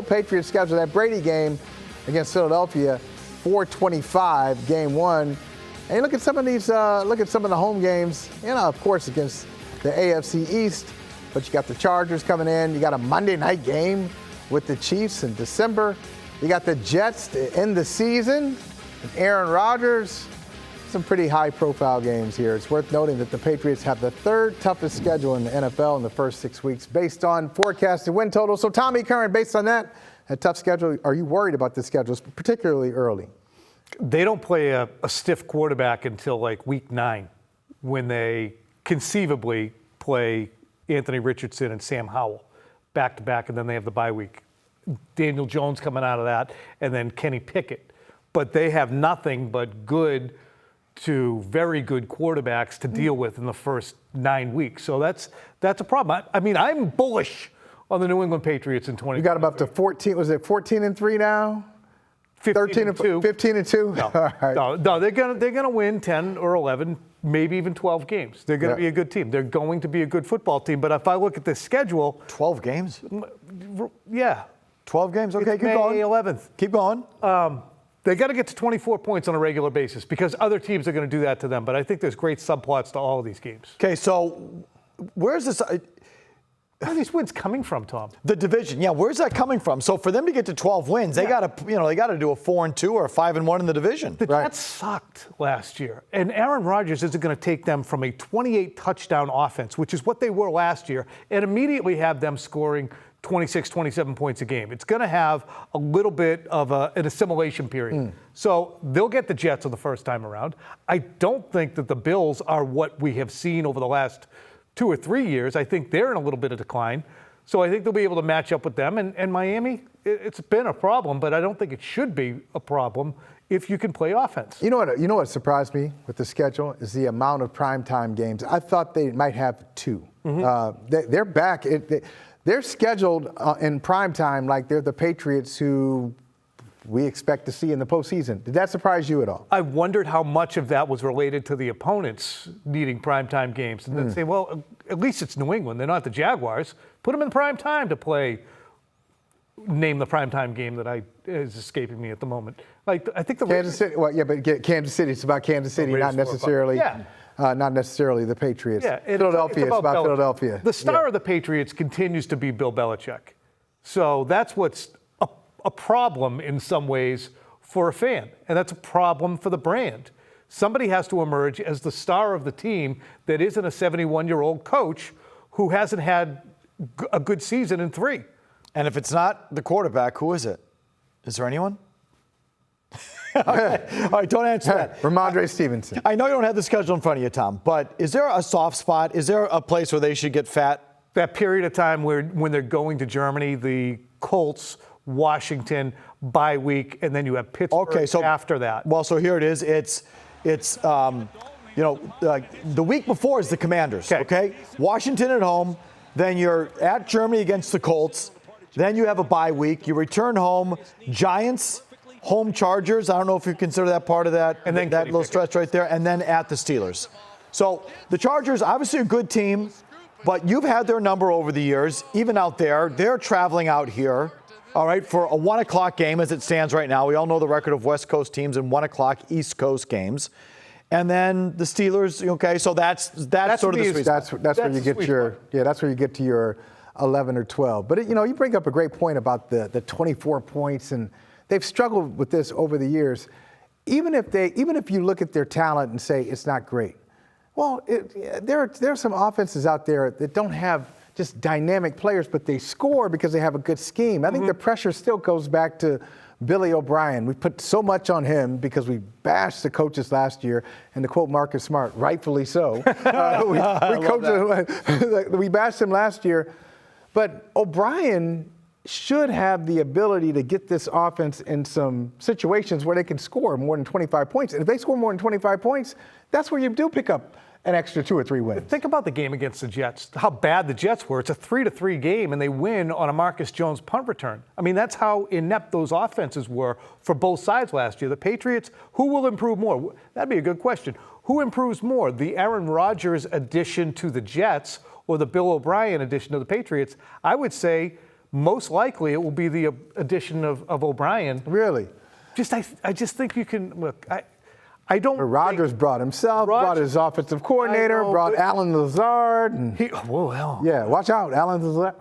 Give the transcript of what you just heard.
Patriots schedule, that Brady game against Philadelphia, 4:25, game one. And you look at some of these, look at some of the home games, of course, against the AFC East, but you got the Chargers coming in. You got a Monday night game with the Chiefs in December. You got the Jets to end the season, and Aaron Rodgers. Some pretty high-profile games here. It's worth noting that the Patriots have the third toughest schedule in the NFL in the first 6 weeks based on forecasted win totals. So, Tommy, Curran, based on that tough schedule, are you worried about the schedules, particularly early? They don't play a stiff quarterback until like week 9, when they conceivably play Anthony Richardson and Sam Howell back-to-back, and then they have the bye week. Daniel Jones coming out of that, and then Kenny Pickett. But they have nothing but good to very good quarterbacks to deal with in the first 9 weeks. So that's a problem. I mean, I'm bullish on the New England Patriots in 2020. You got them up to 14. Was it 14-3 now? 15-2. 15-2? No, All right. no, they're gonna win 10 or 11, maybe even 12 games. They're gonna be a good team. They're going to be a good football team. But if I look at the schedule, 12 games. Yeah, 12 games. Okay, it's keep May going. 11th. Keep going. They got to get to 24 points on a regular basis because other teams are going to do that to them. But I think there's great subplots to all of these games. Okay, so where's this? Where are these wins coming from, Tom? The division, yeah. Where's that coming from? So for them to get to 12 wins, they got to, they got to do a 4-2 or a 5-1 in the division. The Jets sucked last year, and Aaron Rodgers isn't going to take them from a 28 touchdown offense, which is what they were last year, and immediately have them scoring 26, 27 points a game. It's going to have a little bit of an assimilation period. So they'll get the Jets on the first time around. I don't think that the Bills are what we have seen over the last 2 or 3 years. I think they're in a little bit of decline. So I think they'll be able to match up with them. And Miami, it's been a problem, but I don't think it should be a problem if you can play offense. You know what surprised me with the schedule is the amount of primetime games. I thought they might have 2. They're back. They're scheduled in primetime like they're the Patriots who we expect to see in the postseason. Did that surprise you at all? I wondered how much of that was related to the opponents needing primetime games. And then say, well, at least it's New England. They're not the Jaguars. Put them in prime time to play. Name the primetime game that is escaping me at the moment. Like, I think the Kansas City. Well, yeah, but Kansas City. It's about Kansas City, not necessarily. Not necessarily the Patriots. Yeah, Philadelphia. It's about Philadelphia. The star of the Patriots continues to be Bill Belichick. So that's what's a problem in some ways for a fan, and that's a problem for the brand. Somebody has to emerge as the star of the team that isn't a 71-year-old coach who hasn't had a good season in 3. And if it's not the quarterback, who is it? Is there anyone? All right, don't answer that. Ramondre Stevenson. I know you don't have the schedule in front of you, Tom, but is there a soft spot? Is there a place where they should get fat? That period of time when they're going to Germany, the Colts, Washington, bye week, and then you have Pittsburgh after that. Well, so here it is. It's the week before is the Commanders, okay? Washington at home, then you're at Germany against the Colts, then you have a bye week, you return home, Giants, home Chargers, I don't know if you consider that part of that, and then that little stretch right there, and then at the Steelers. So the Chargers, obviously a good team, but you've had their number over the years, even out there. They're traveling out here. All right, for a 1 o'clock game as it stands right now. We all know the record of West Coast teams in 1 o'clock East Coast games. And then the Steelers, okay, so that's sort of the sweet spot. That's where you get that's where you get to your 11 or 12. But you bring up a great point about the 24 points, and they've struggled with this over the years. Even if you look at their talent and say it's not great, well, there are some offenses out there that don't have just dynamic players, but they score because they have a good scheme. I think the pressure still goes back to Billy O'Brien. We put so much on him because we bashed the coaches last year, and to quote Marcus Smart, rightfully so. We bashed him last year, but O'Brien should have the ability to get this offense in some situations where they can score more than 25 points. And if they score more than 25 points, that's where you do pick up an extra 2 or 3 wins. Think about the game against the Jets, how bad the Jets were. It's a 3-3 game, and they win on a Marcus Jones punt return. I mean, that's how inept those offenses were for both sides last year. The Patriots, who will improve more? That'd be a good question. Who improves more, the Aaron Rodgers addition to the Jets or the Bill O'Brien addition to the Patriots? I would say most likely it will be the addition of O'Brien. Really? I just think you can look. I don't. But Rodgers brought himself, brought his offensive coordinator, brought Alan Lazard. Whoa, hell. Yeah, watch out, Alan Lazard.